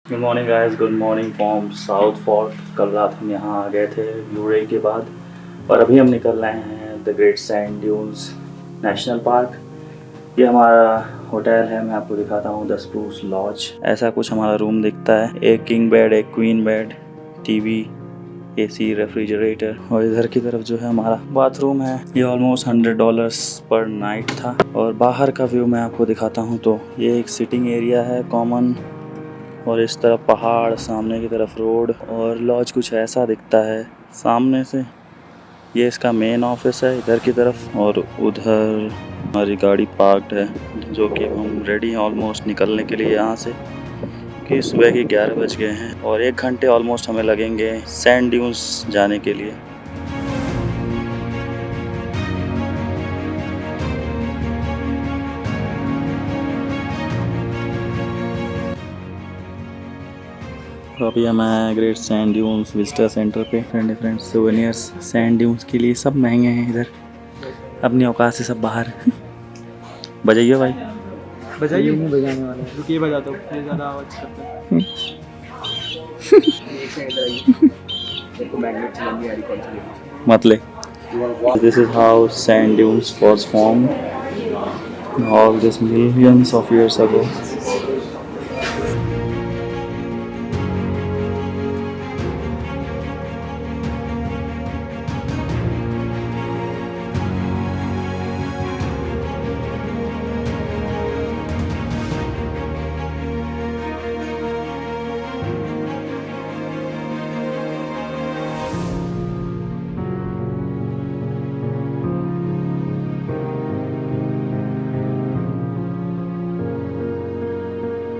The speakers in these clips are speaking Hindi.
Good morning guys, good morning from south fort. कल रात हम यहाँ आ गए थे ब्लू के बाद और अभी हम निकल रहे हैं the great sand dunes national park. ये हमारा होटल है, मैं आपको दिखाता हूँ, द स्प्रूस लॉज। ऐसा कुछ हमारा रूम दिखता है। एक किंग बेड, एक queen bed, TV, AC, refrigerator और इधर की तरफ जो है हमारा बाथरूम है। ये ऑलमोस्ट $100 पर नाइट था। और बाहर का व्यू मैं आपको दिखाता हूँ तो ये एक सिटिंग एरिया है कॉमन, और इस तरफ पहाड़, सामने की तरफ रोड और लॉज कुछ ऐसा दिखता है सामने से। ये इसका मेन ऑफिस है इधर की तरफ, और उधर हमारी गाड़ी पार्क्ड है जो कि हम रेडी हैं ऑलमोस्ट निकलने के लिए यहाँ से, कि सुबह के 11 बज गए हैं और 1 घंटे ऑलमोस्ट हमें लगेंगे सैंड ड्यून्स जाने के लिए। तो अभी हम आए great sand dunes visitor centre पे। डिफरेंट सोवेनियर्स सैंड ड्यून्स के लिए सब महंगे हैं इधर, अपनी औकात से सब बाहर। बजाइए भाई, बजाइए। नहीं बजाने वाला है, रुकिए बजाता हूँ, ये ज़्यादा आवाज़ करता है। एक सेकंड आइए, मेरे को मैग्नेट चलानी आ रही, कौन सी? मतलब this is how sand dunes was formed all these millions of years ago.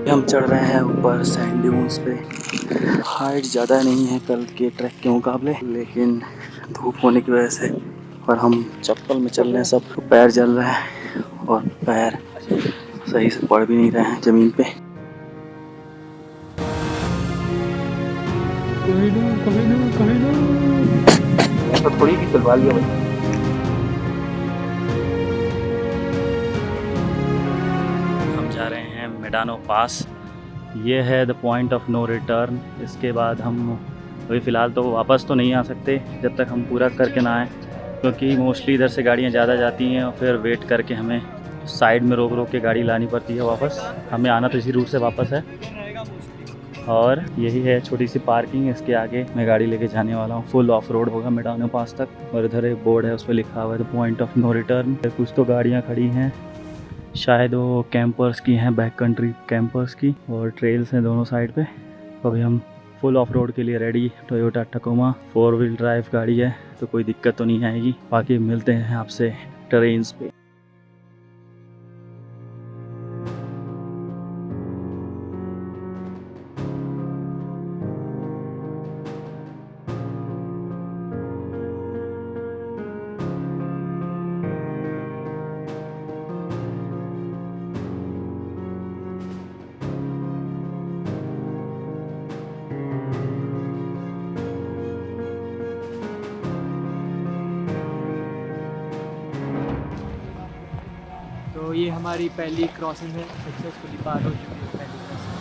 हम चढ़ रहे हैं ऊपर सैंड ड्यून्स पे। हाइट ज़्यादा नहीं है कल के ट्रैक के मुकाबले, लेकिन धूप होने की वजह से और हम चप्पल में चल रहे हैं, सब पैर जल रहे हैं और पैर सही से पड़ भी नहीं रहे हैं ज़मीन पे। तो थोड़ी भी चलवा लिया भाई। हम जा रहे हैं मेडानो पास। ये है the point of no return. इसके बाद हम अभी फ़िलहाल तो वापस तो नहीं आ सकते जब तक हम पूरा करके ना आए, क्योंकि मोस्टली इधर से गाड़ियाँ ज़्यादा जाती हैं और फिर वेट करके हमें साइड में रोक रोक के गाड़ी लानी पड़ती है वापस। हमें आना तो इसी रूट से वापस है और यही है छोटी सी पार्किंग। इसके आगे मैं गाड़ी लेके जाने वाला हूँ। फुल ऑफ रोड होगा मेडानो पास तक, और इधर एक बोर्ड है उस पर लिखा हुआ है the point of no return. कुछ तो गाड़ियाँ खड़ी हैं, शायद वो कैंपर्स की हैं, बैक कंट्री कैंपर्स की, और ट्रेल्स हैं दोनों साइड पे। तो अभी हम फुल ऑफ रोड के लिए रेडी। टोयोटा टकोमा 4 व्हील ड्राइव गाड़ी है तो कोई दिक्कत तो नहीं आएगी। बाकी मिलते हैं आपसे ट्रेन्स पे। तो ये हमारी पहली क्रॉसिंग है, सक्सेसफुली पार हो चुकी है पहली क्रॉसिंग।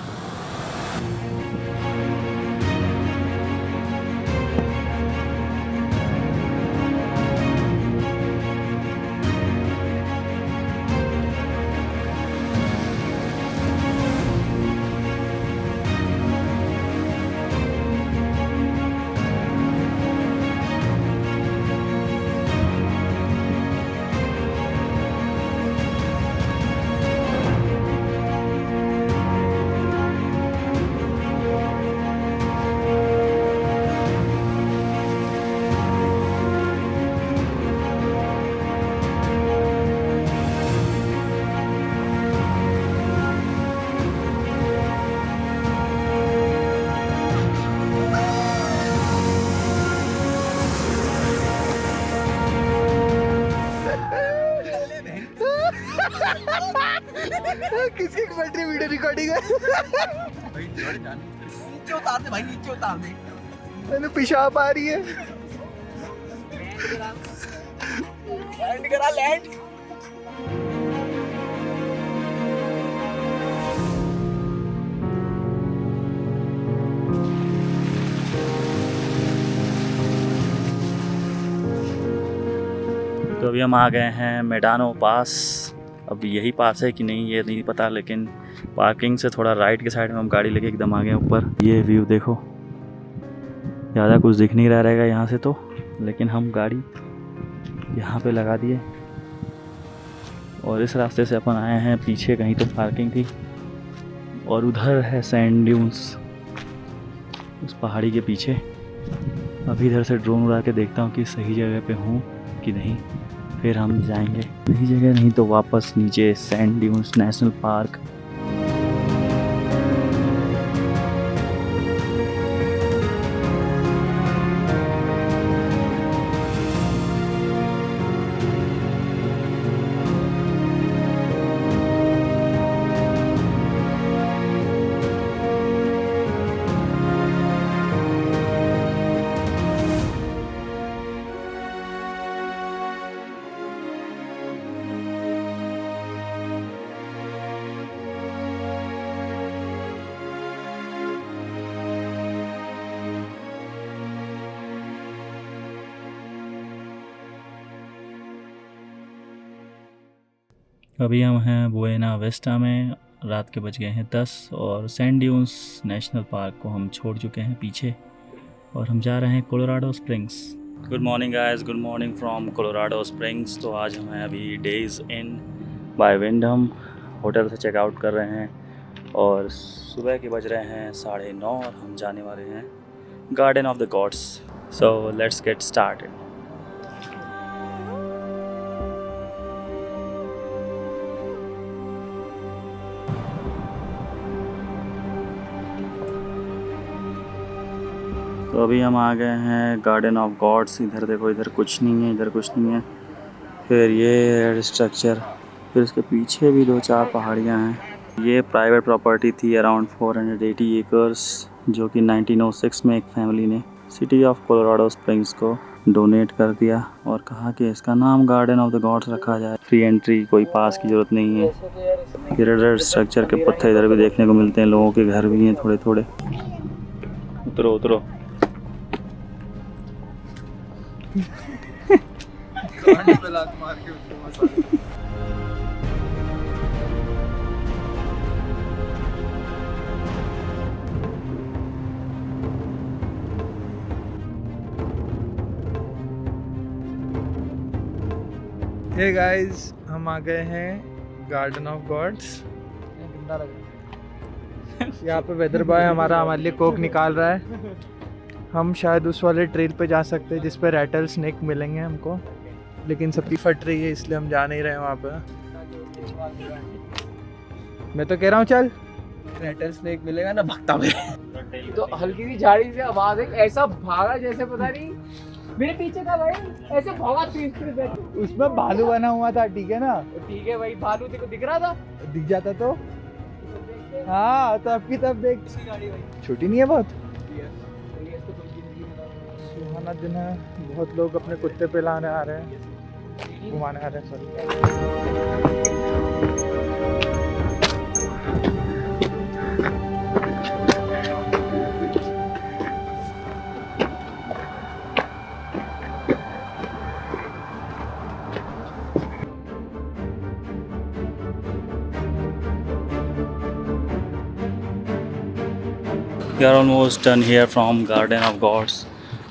किसकी बैटरी वीडियो रिकॉर्डिंग है? नीचे उतार दे भाई, नीचे उतार दे, मैंने पेशाब आ रही है। लैंड करा, लैंड। अभी हम आ गए हैं मेडानो पास। अब यही पास है कि नहीं ये नहीं पता, लेकिन पार्किंग से थोड़ा राइट के साइड में हम गाड़ी लेके एकदम आ गए ऊपर। ये व्यू देखो, ज़्यादा कुछ दिख नहीं रहा रहेगा यहाँ से तो, लेकिन हम गाड़ी यहाँ पे लगा दिए और इस रास्ते से अपन आए हैं। पीछे कहीं तो पार्किंग थी और उधर है सैंड ड्यून्स उस पहाड़ी के पीछे। अभी इधर से ड्रोन उड़ा के देखता हूँ कि सही जगह पे हूँ कि नहीं, फिर हम जाएंगे। सही जगह नहीं तो वापस नीचे सैंड ड्यून्स नेशनल पार्क। अभी हम हैं बुएना वेस्टा में, रात के बज गए हैं 10 और सैंड ड्यून्स नेशनल पार्क को हम छोड़ चुके हैं पीछे और हम जा रहे हैं Colorado springs. Good morning guys, good morning from Colorado springs. तो आज हम हैं अभी डेज़ इन बाय विंडम होटल से चेकआउट कर रहे हैं और सुबह के बज रहे हैं 9:30 और हम जाने वाले हैं garden of the gods. So let's get started. तो अभी हम आ गए हैं गार्डन ऑफ गॉड्स। इधर देखो, इधर कुछ नहीं है, इधर कुछ नहीं है। फिर ये स्ट्रक्चर, फिर उसके पीछे भी 2-4 पहाड़ियाँ हैं। ये प्राइवेट प्रॉपर्टी थी अराउंड 480 एकर्स, जो कि 1906 में एक फैमिली ने सिटी ऑफ कोलोराडो स्प्रिंग्स को डोनेट कर दिया और कहा कि इसका नाम गार्डन ऑफ द गॉड्स रखा जाए। फ्री एंट्री, कोई पास की ज़रूरत नहीं है। इधर स्ट्रक्चर के पत्थर इधर भी देखने को मिलते हैं, लोगों के घर भी हैं थोड़े थोड़े। उतरो उतरो। हे गाइस, हम आ गए हैं गार्डन ऑफ गॉड्स। यहाँ पे वेदर बॉय हमारे लिए कोक निकाल रहा है। हम शायद उस वाले ट्रेल पे जा सकते हैं जिस पे रैटल स्नेक मिलेंगे हमको, लेकिन सबकी फट रही है इसलिए हम जा नहीं रहे हैं वहाँ पे। मैं तो कह रहा हूँ चल, रैटल स्नेक मिलेगा ना भगता हुए। तो हल्की सी झाड़ी से आवाज है, ऐसा भागा जैसे पता नहीं मेरे पीछे था भाई, ऐसे भागा 30 मिनट। उसमें भालू बना हुआ था, ठीक है ना? ठीक है भाई, भालू तेरे को दिख रहा था? दिख जाता तो हाँ, तो आपकी तब देख। छोटी नहीं है बहुत, सुहाना दिन है। बहुत लोग अपने कुत्ते पे लाने आ रहे हैं, घुमाने आ रहे हैं। Sorry. We are almost done here from Garden of Gods।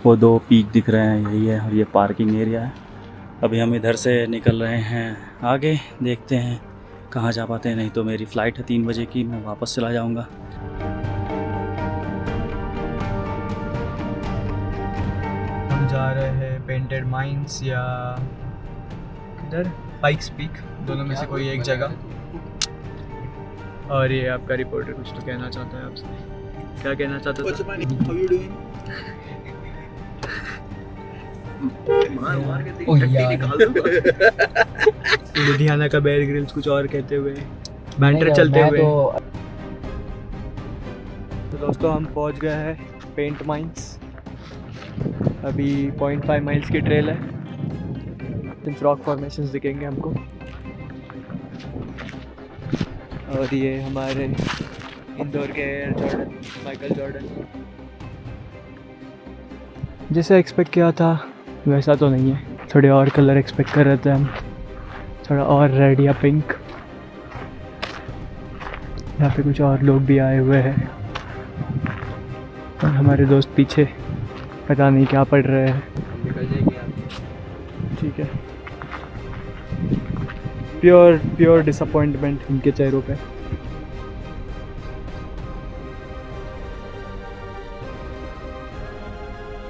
वो 2 पीक दिख रहे हैं, यही है, और ये पार्किंग एरिया है। अभी हम इधर से निकल रहे हैं आगे, देखते हैं कहाँ जा पाते हैं। नहीं तो मेरी फ़्लाइट है 3 बजे की, मैं वापस चला जाऊँगा। हम जा रहे हैं पेंटेड माइंस या किधर, पाइक्स पीक, दोनों में से कोई एक जगह। और ये आपका रिपोर्टर कुछ तो कहना चाहता है आपसे। क्या कहना चाहता था? How you doing? लुधियाना का बेयर ग्रिल्स कुछ और कहते हुए, बैंटर चलते हुए। तो दोस्तों, हम पहुंच गए हैं पेंट माइंस। अभी 0.5 माइल्स की ट्रेल है। फ्रॉक फॉर्मेशंस दिखेंगे हमको। और ये हमारे इंदौर के एयर जॉर्डन, माइकल जॉर्डन। जैसे एक्सपेक्ट किया था वैसा तो नहीं है, थोड़े और कलर एक्सपेक्ट कर रहे थे हम, थोड़ा और रेड या पिंक। यहाँ पे कुछ और लोग भी आए हुए हैं और हमारे दोस्त पीछे पता नहीं क्या पढ़ रहे हैं। ठीक है, प्योर डिसअपॉइंटमेंट इनके चेहरों पे।